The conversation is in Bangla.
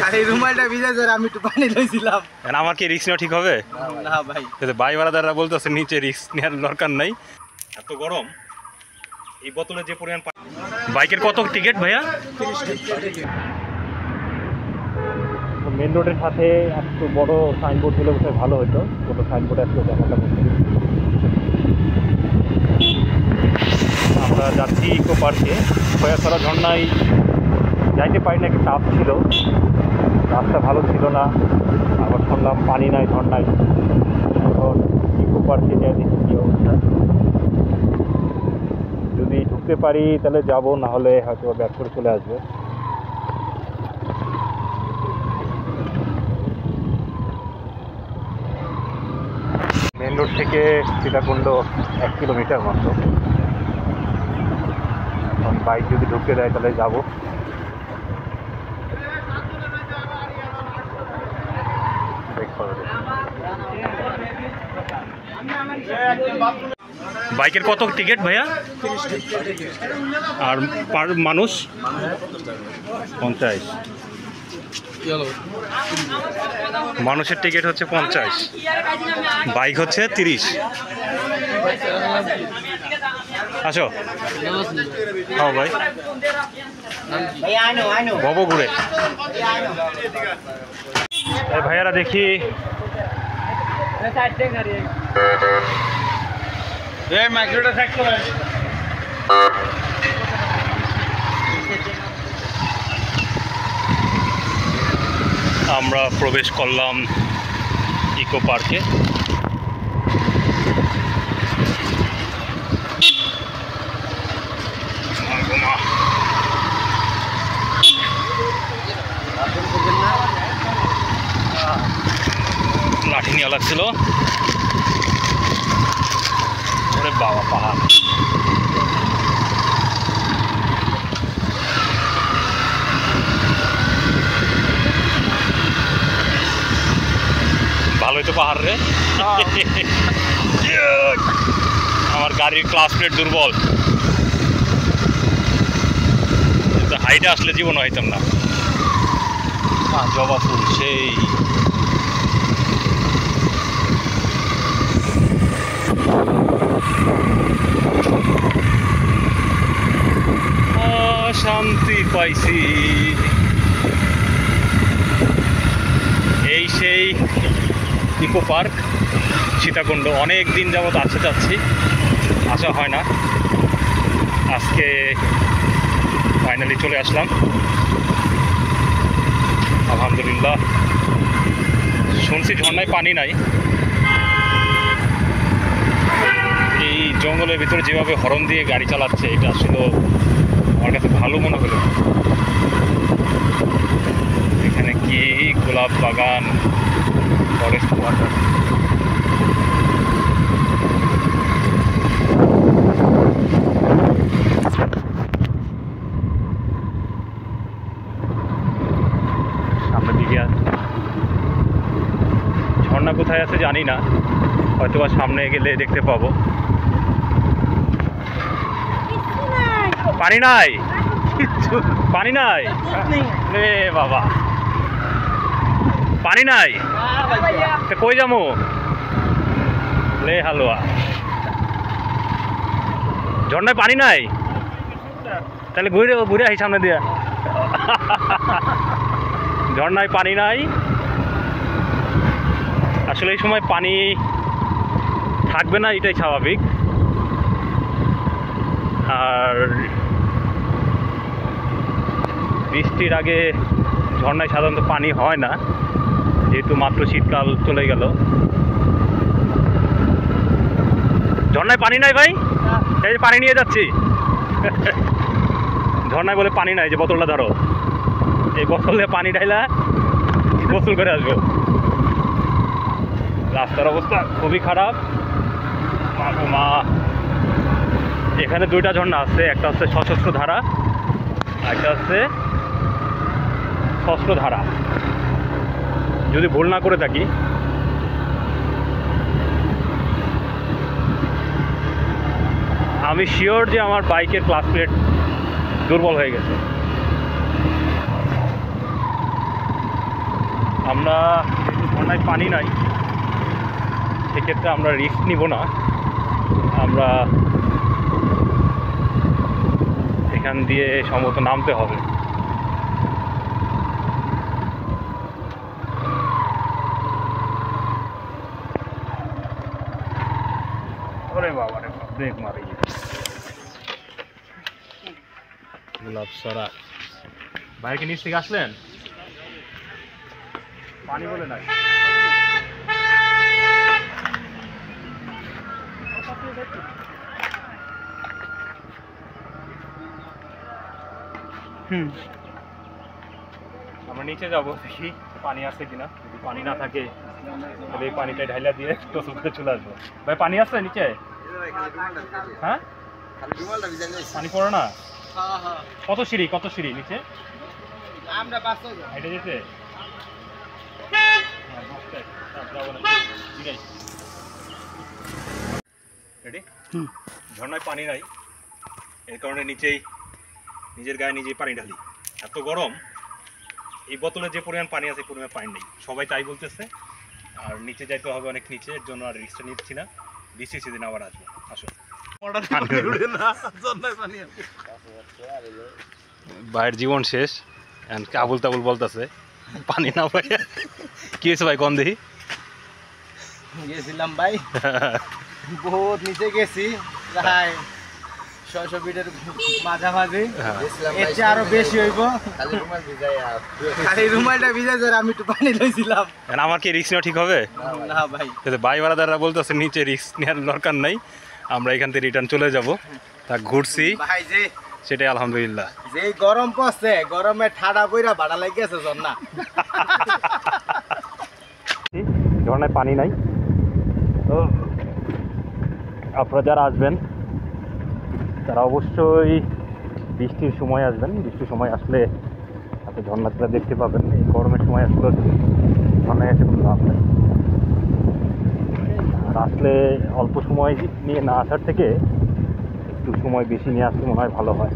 আরে রুমালটা ভিজে যায়, আমি একটু পানি লইছিলাম। আমার কি রিস্ক নেওয়া ঠিক হবে? না ভাই, ভাই বারাদাররা বলতেছে নিচে রিস্ক নেওয়ার দরকার নাই, এত গরম। এই বোতলে যে পরিমাণ বাইকের কত টিকিট ভাইয়া? মেন রোডের সাথে একটু বড় সাইনবোর্ড হলে বোধহয় ভালো হতো। কোনো সাইনবোর্ড একটু দেখাটা মুশকিল। আমরা যাচ্ছি ইকো পার্কে। খয়াছড়া ঝর্ণায় যাইতে পারি না, একটু চাপ ছিল, রাস্তা ভালো ছিল না। আবার শুনলাম পানি নাই ঝর্ণায়। এখন ইকো পার্কে যাই, দেখি কী অবস্থা। যদি ঢুকতে পারি তাহলে যাব, না হলে হয়তো ব্যাক করে চলে আসবে। মেন রোড থেকে সীতাকুণ্ড 1 কিলোমিটার মাত্র। বাইক যদি ঢুকতে দেয় তাহলে যাব। বাইকের কত টিকিট ভাইয়া? আর পার মানুষ 50। মানুষের টিকিট হচ্ছে 50, বাইক হচ্ছে 30। আসো হ্যাঁ ভাই, ভব ঘুরে ভাইয়ারা দেখি। আমরা প্রবেশ করলাম ইকো পার্কে। লাঠি নিয়ে লাগছিল। ওরে বাবা, পাহাড়। ভালোই তো পাহাড় রে। আমার গাড়ির ক্লাস প্লেট দুর্বল, হাইটে আসলে জীবন হইতাম না। জবা ফুল সেই। শান্তি পাইছি। এই সেই ইকো পার্ক সীতাকুণ্ড। অনেক দিন যাবত আসতে যাচ্ছি, আসা হয় না। আজকে ফাইনালি চলে আসলাম, আলহামদুলিল্লাহ। শুনছি ঝর্ণায় পানি নাই। এই জঙ্গলের ভিতরে যেভাবে হর্ন দিয়ে গাড়ি চালাচ্ছে, এটা আসলে আমার কাছে ভালো মনে হলো। এখানে কি গোলাপ বাগান, ফরেস্ট ওয়াটার। সামনের দিকে ঝর্ণা কোথায় আছে জানি না, হয়তো বা সামনে গেলে দেখতে পাবো। পানি নাই, পানি নাই রে বাবা, পানি নাই। কই যাবো লে হালুয়া? ঝর্ণায় পানি নাই, তাহলে ঘুরে ঘুরে আসি সামনে দিয়া। ঝর্ণায় পানি নাই। আসলে এই সময় পানি থাকবে না, এটাই স্বাভাবিক। আর বৃষ্টির আগে ঝর্ণায় সাধারণত পানি হয় না, যেহেতু মাত্র শীতকাল চলে গেল। ঝর্ণায় পানি নাই ভাই, এই যে পানি নিয়ে যাচ্ছি। ঝর্ণায় বলে পানি নাই, যে বোতলটা ধরো, এই বোতলে পানি ঢাইলা গোসল করে আসবো। রাস্তার অবস্থা খুবই খারাপ। মা, এখানে দুইটা ঝর্ণা আছে, একটা হচ্ছে সশস্ত্র ধারা, একটা হচ্ছে ষষ্ঠ ধারা, যদি ভুল না করে থাকি। আমি শিওর যে আমার বাইকের ক্লাস প্লেট দুর্বল হয়ে গেছে। আমরা যেহেতু ঝর্ণায় পানি নাই, সেক্ষেত্রে আমরা রিস্ক নিব না। আমরা এখান দিয়ে সম্ভবত নামতে হবে। ওরে বাবা রে, ব্রেক মারি গোলাপ সরা। ভাই কি নিচ থেকে আসলেন? পানি বলে নাই। আমরা নিচে যাবো, দেখি পানি আছে কিনা। যদি পানি না থাকে তাহলে এই পানিটা ঢাইলা দিয়ে গোসল করে চলে আসবো। ভাই পানি আছে নিচে? হ্যাঁ, পানি পড়ে না? কত সিঁড়ি নিচে? আমরা পাঁচজন হেঁটে যেতে রেডি? ঝর্ণায় পানি নাই, এই কারণে নিজের গায়ে নিজেই পানি ঢালি। এত গরম, এই বোতলে যে পরিমাণ পানি আছে পরিমাণ পানি নেই, সবাই তাই বলতেছে। আর নিচে যাইতে হবে অনেক নিচে, এর জন্য আর রিস্কটা নিচ্ছি না। বৃষ্টির সেদিন আবার আসবো। আসো। ভাইয়ের জীবন শেষ, আবুল তাবুল বলতেছে পানি না ভাই। কি হয়েছে ভাই, কোন দেখি? গেছিলাম ভাই, বহুত নিচে গেছি, প্রায় 600 ফিটের মাঝামাঝি। এর চেয়ে আরো বেশি হইব। খালি রুমালটা ভিজা যায়, আমি একটু পানি লইছিলাম। আমার কি রিস্ক নেওয়া ঠিক হবে? না ভাই, ভাই বারাদাররা বলতেছে নিচে রিস্ক নেওয়ার দরকার নাই, আমরা এখান থেকে রিটার্ন চলে যাব। তা ঘুরছি ভাই যে সেটাই আলহামদুলিল্লাহ। যে গরম পড়ছে, গরমে ঠাডা বইরা ভাড়া লাগিয়েছে ঝর্ণা। ঝর্ণায় পানি নাই, তো আপনারা যারা আসবেন তারা অবশ্যই বৃষ্টির সময় আসবেন। বৃষ্টির সময় আসলে আপনি ঝর্ণাটা দেখতে পাবেন। এই গরমের সময় আসলে ঝর্ণায় এসে কোনো লাভ নেই। আর আসলে অল্প সময় নিয়ে না আসার থেকে একটু সময় বেশি নিয়ে আসলে মনে হয় ভালো হয়।